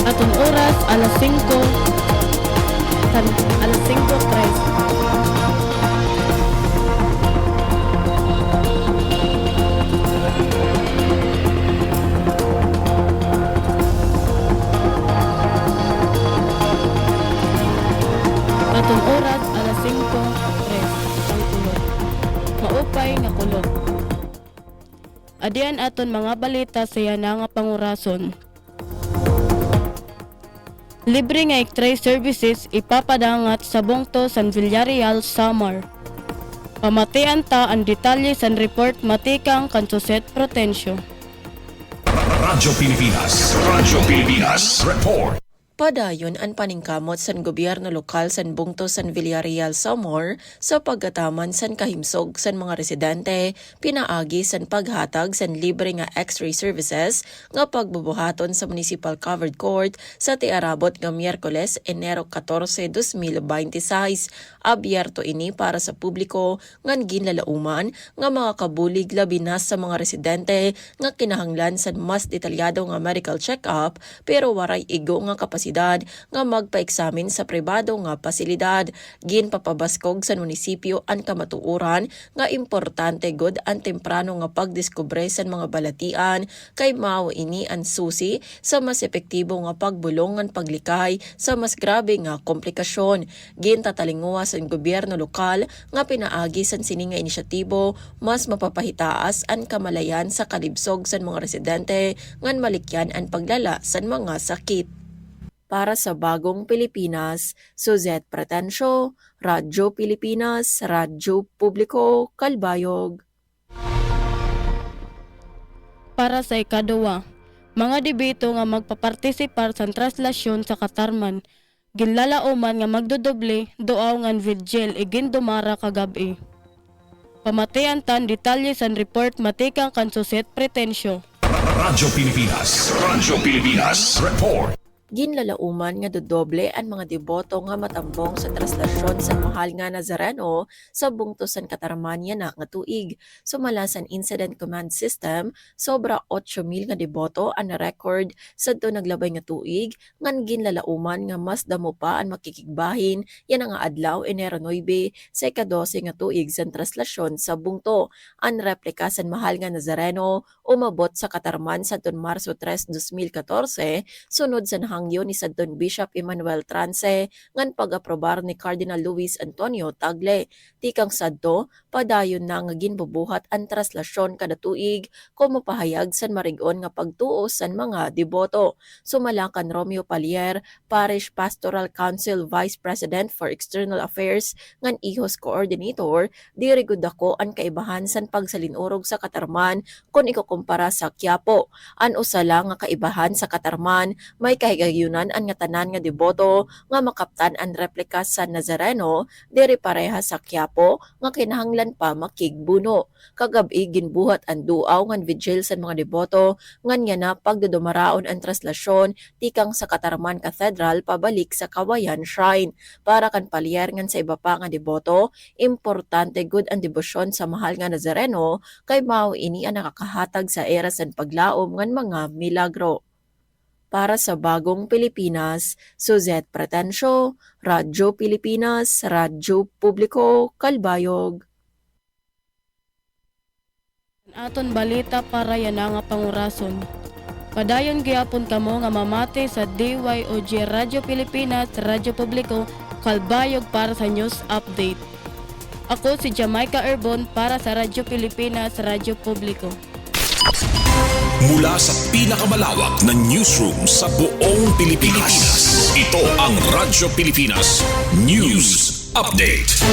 Aton oras alas 5, alas 5:13. Aton oras alas 5:03. Pangkulog. Maupay nga kulog. Adian aton mga balita sa yana nga pangurason. Libre nga X-ray services ipapadangat sa Bungto, San Villarreal, Samar. Pamatian ta ang detalye sa report matikang kan Suset Protensyo. Radyo Pilipinas Report. Padayon ang paningkamot san gobyerno lokal san Bungto, San Villarreal, Samar sa pagkataman san kahimsog san mga residente pinaagi san paghatag san libre nga X-ray services nga pagbubuhaton sa Municipal Covered Court sa tiarabot nga Miyerkules, Enero 14, 2026. Abierto ini para sa publiko ngan ginlalauman nga mga kabulig labi na sa mga residente nga kinahanglan san mas detalyado nga medical check-up pero waray igo nga kapasidad nga magpa-eksamin sa pribado nga pasilidad. Ginpapabaskog sa munisipyo ang kamatuoran nga importante gud ang temprano nga pagdiskubre sa mga balatian kay mao ini ang susi sa mas epektibo nga pagbulong ngan paglikay sa mas grabe nga komplikasyon. Gintatalingua sa gobyerno lokal nga pinaagi sa sini nga inisyatibo mas mapapahitaas ang kamalayan sa kalibsog sa mga residente ngan malikyan ang paglala sa mga sakit. Para sa Bagong Pilipinas, Suzette Pretensyo, Radyo Pilipinas, Radyo Publiko, Kalbayog. Para sa ikaduwa, mga debito nga magpapartisipar sa translasyon sa Katarman, ginlalauman nga magdodoble doaw ngan vigil igindumara kagabi. Pamatian tan detalye sa report matikang kan Suzette Pretensyo. Radyo Pilipinas Report. Ginlalauman nga dodoble ang mga deboto nga matambong sa translasyon sa mahal nga Nazareno sa Bungto, San Katarman na nga tuig. Sumala sa Incident Command System, sobra 8,000 nga deboto ang record sa do naglabay nga tuig ngan ginlalauman nga mas damo pa ang makikigbahin yan nga adlaw Enero 9 sa ika-12 nga tuig sa translasyon sa Bungto. Ang replika sa mahal nga Nazareno umabot sa Katarman sa Marso 3, 2014 sunod sa hangyo ni Sadton Bishop Emmanuel Trance ngan pag-aprobar ni Cardinal Luis Antonio Tagle. Tikang sadto, padayon na nga ginbubuhat ang translasyon kada tuig kung mapahayag san marigon nga pagtuo san mga deboto. Sumalakan Romeo Palier, Parish Pastoral Council Vice President for External Affairs ngan ihos Coordinator, dirigud ako ang kaibahan san pagsalinurog sa Katarman kung ikukumpara sa Quiapo. An usala nga kaibahan sa Katarman may kahigayunan ang nga tanan nga deboto nga makaptan ang replika sa Nazareno diri pareha sa Quiapo nga kinahanglan pa makigbuno. Kagabi ginbuhat ang duaw ngan vigil sa mga deboto ngan nga na pagdudumaraon ang translasyon tikang sa Katarman Cathedral pabalik sa Kawayan Shrine. Para kan Palier ngan sa iba pa nga deboto, importante gud ang debosyon sa mahal nga Nazareno kay mao ini ang nakakahatag sa era sa paglaom ngan mga milagro. Para sa Bagong Pilipinas, Suzette Pretensyo, Radyo Pilipinas, Radyo Publiko, Kalbayog. Aton balita para yan nga pangurason. Padayon gyapon kamo nga mamati sa DYOG Radyo Pilipinas, Radyo Publiko, Kalbayog para sa news update. Ako si Jamaica Erbon para sa Radyo Pilipinas, Radyo Publiko. Mula sa pinakamalawak na newsroom sa buong Pilipinas, ito ang Radyo Pilipinas News Update.